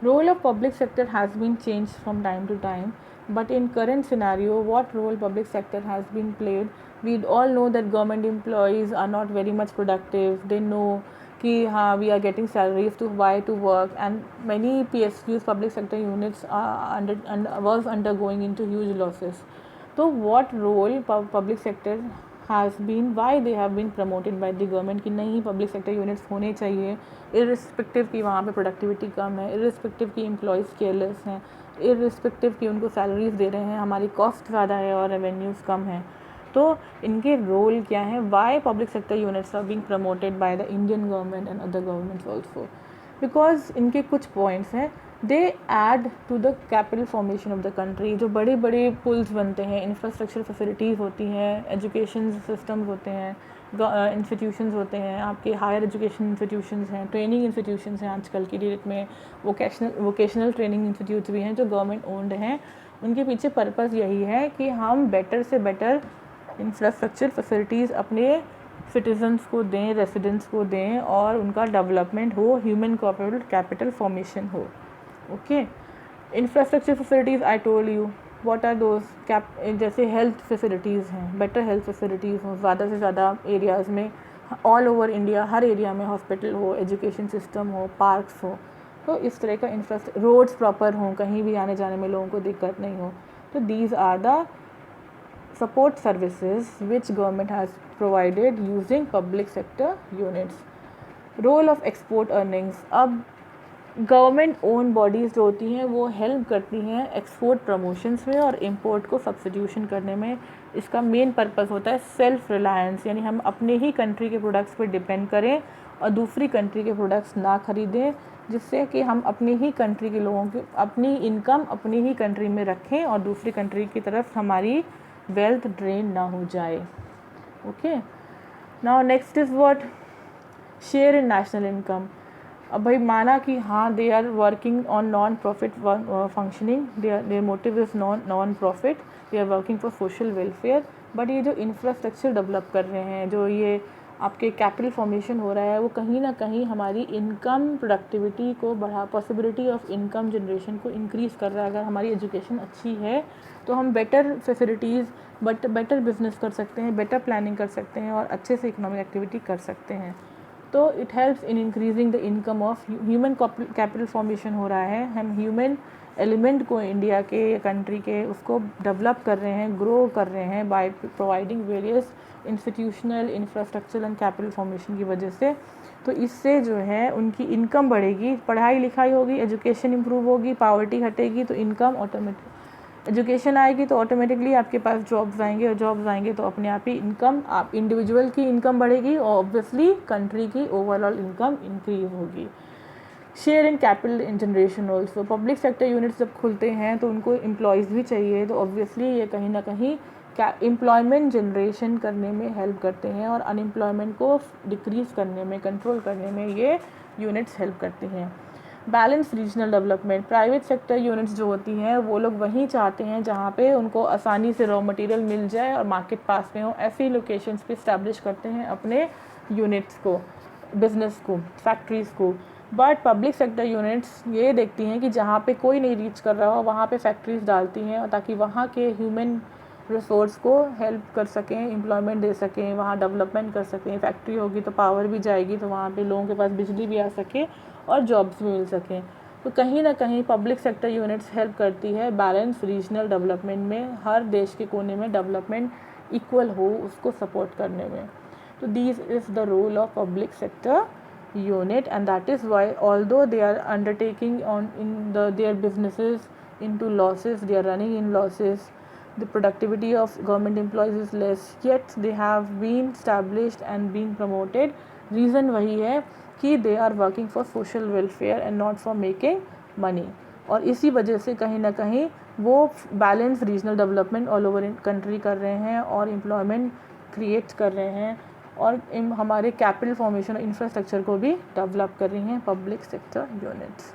Role of public sector has been changed from time to time, but in current scenario, what role public sector has been played? We all know that government employees are not very much productive. They know कि हाँ we are getting salaries to why to work, and many PSUs public sector units was undergoing into huge losses. So what role public sector has been, why they have been promoted by the government कि नहीं public sector units होने चाहिए, irrespective कि वहाँ पे productivity कम है, irrespective कि employees careless हैं, इरिस्पेक्टिव कि उनको सैलरीज दे रहे हैं, हमारी कॉस्ट ज़्यादा है और रेवेन्यूज़ कम है. तो इनके रोल क्या है, why public sector units are being promoted by the Indian government and other governments also? Because इनके कुछ पॉइंट्स हैं. They add to the capital formation of the country. जो बड़े बड़े पुल्स बनते हैं, इंफ्रास्ट्रक्चर फैसिलिटीज़ होती हैं, एजुकेशन सिस्टम्स होते हैं, इंस्टीट्यूशंस होते हैं, आपके हायर एजुकेशन इंस्टीट्यूशंस हैं, ट्रेनिंग इंस्टीट्यूशंस हैं आजकल की डेट में, वोकेशनल ट्रेनिंग इंस्टीट्यूट्स भी हैं जो गवर्नमेंट ओन्ड हैं. उनके पीछे पर्पस यही है कि हम बेटर से बेटर इंफ्रास्ट्रक्चर फैसिलिटीज़ अपने सिटीजन्स को दें, रेसिडेंट्स को दें, और उनका डेवलपमेंट हो, ह्यूमन कैपिटल फॉर्मेशन हो. Okay, infrastructure facilities I told you what are those. जैसे हेल्थ फैसिलिटीज़ हैं, बेटर हेल्थ फैसिलिटीज़ हो ज़्यादा से ज़्यादा एरियाज़ में, ऑल ओवर इंडिया हर एरिया में हॉस्पिटल हो, एजुकेशन सिस्टम हो, पार्क्स हो. तो इस तरह का रोड्स प्रॉपर हों, कहीं भी आने जाने में लोगों को दिक्कत नहीं हो. तो these are the support services which government has provided using public sector units. Role of export earnings. अब गवर्नमेंट ओन बॉडीज़ जो होती हैं वो हेल्प करती हैं एक्सपोर्ट प्रमोशंस में और इंपोर्ट को सब्स्टिट्यूशन करने में. इसका मेन पर्पस होता है सेल्फ रिलायंस, यानी हम अपने ही कंट्री के प्रोडक्ट्स पर डिपेंड करें और दूसरी कंट्री के प्रोडक्ट्स ना खरीदें, जिससे कि हम अपनी ही कंट्री के लोगों की अपनी इनकम अपनी ही कंट्री में रखें और दूसरी कंट्री की तरफ हमारी वेल्थ ड्रेन ना हो जाए. Okay, now next is what, share in national income. अब भाई माना कि हाँ they are working on non profit functioning, their motive is non profit, they are working for social welfare. But ये जो इंफ्रास्ट्रक्चर डेवलप कर रहे हैं, जो ये आपके कैपिटल फॉर्मेशन हो रहा है, वो कहीं ना कहीं हमारी इनकम प्रोडक्टिविटी को बढ़ा, पॉसिबिलिटी ऑफ इनकम जनरेशन को इंक्रीज़ कर रहा है. अगर हमारी एजुकेशन अच्छी है तो हम बेटर फैसिलिटीज़ बेटर बिजनेस कर सकते हैं, बेटर प्लानिंग कर सकते हैं और अच्छे से इकोनॉमिक एक्टिविटी कर सकते हैं. तो it helps in increasing the income of human capital formation हो रहा है. हम ह्यूमन एलिमेंट को इंडिया के कंट्री के उसको डेवलप कर रहे हैं, ग्रो कर रहे हैं by providing various institutional infrastructure and capital formation की वजह से. तो इससे जो है उनकी इनकम बढ़ेगी, पढ़ाई लिखाई होगी, एजुकेशन इंप्रूव होगी, पॉवर्टी हटेगी, तो इनकम ऑटोमेटिक, एजुकेशन आएगी तो ऑटोमेटिकली आपके पास जॉब्स आएंगे, और जॉब्स आएंगे तो अपने आप ही इनकम, आप इंडिविजुअल की इनकम बढ़ेगी और ऑब्वियसली कंट्री की ओवरऑल इनकम इंक्रीज होगी. Share in capital in generation also. Public sector units जब खुलते हैं तो उनको एम्प्लॉयज़ भी चाहिए, तो ऑब्वियसली ये कहीं ना कहीं एम्प्लॉयमेंट जनरेशन करने में हेल्प करते हैं और अनएम्प्लॉयमेंट को डिक्रीज़ करने में, कंट्रोल करने में ये यूनिट्स हेल्प करती हैं. Balance regional development. Private sector units जो होती हैं वो लोग वहीं चाहते हैं जहाँ पे उनको आसानी से रॉ मटेरियल मिल जाए और मार्केट पास में हो, ऐसी लोकेशंस पे इस्टेब्लिश करते हैं अपने यूनिट्स को, बिजनेस को, फैक्ट्रीज़ को. बट पब्लिक सेक्टर यूनिट्स ये देखती हैं कि जहाँ पे कोई नहीं रीच कर रहा हो वहाँ पे फैक्ट्रीज़ डालती हैं, और ताकि वहाँ के ह्यूमन रिसोर्स को हेल्प कर सकें, एम्प्लॉयमेंट दे सकें, वहाँ डेवलपमेंट कर सकें. फैक्ट्री होगी तो पावर भी जाएगी, तो वहाँ पे लोगों के पास बिजली भी आ सके और जॉब्स भी मिल सकें. तो कहीं ना कहीं पब्लिक सेक्टर यूनिट्स हेल्प करती है बैलेंस रीजनल डेवलपमेंट में, हर देश के कोने में डेवलपमेंट इक्वल हो उसको सपोर्ट करने में. तो this is the role of public sector unit, and that is why although they are undertaking on in their businesses into losses, they are running in losses, the productivity of government employees is less, yet they have been established and been promoted. Reason वही है कि they are working for social welfare and not for making money, और इसी वजह से कहीं ना कहीं वो balance regional development all over country कर रहे हैं और एम्प्लॉयमेंट क्रिएट कर रहे हैं और हमारे कैपिटल फॉर्मेशन और इंफ्रास्ट्रक्चर को भी डेवलप कर रही हैं पब्लिक सेक्टर यूनिट्स.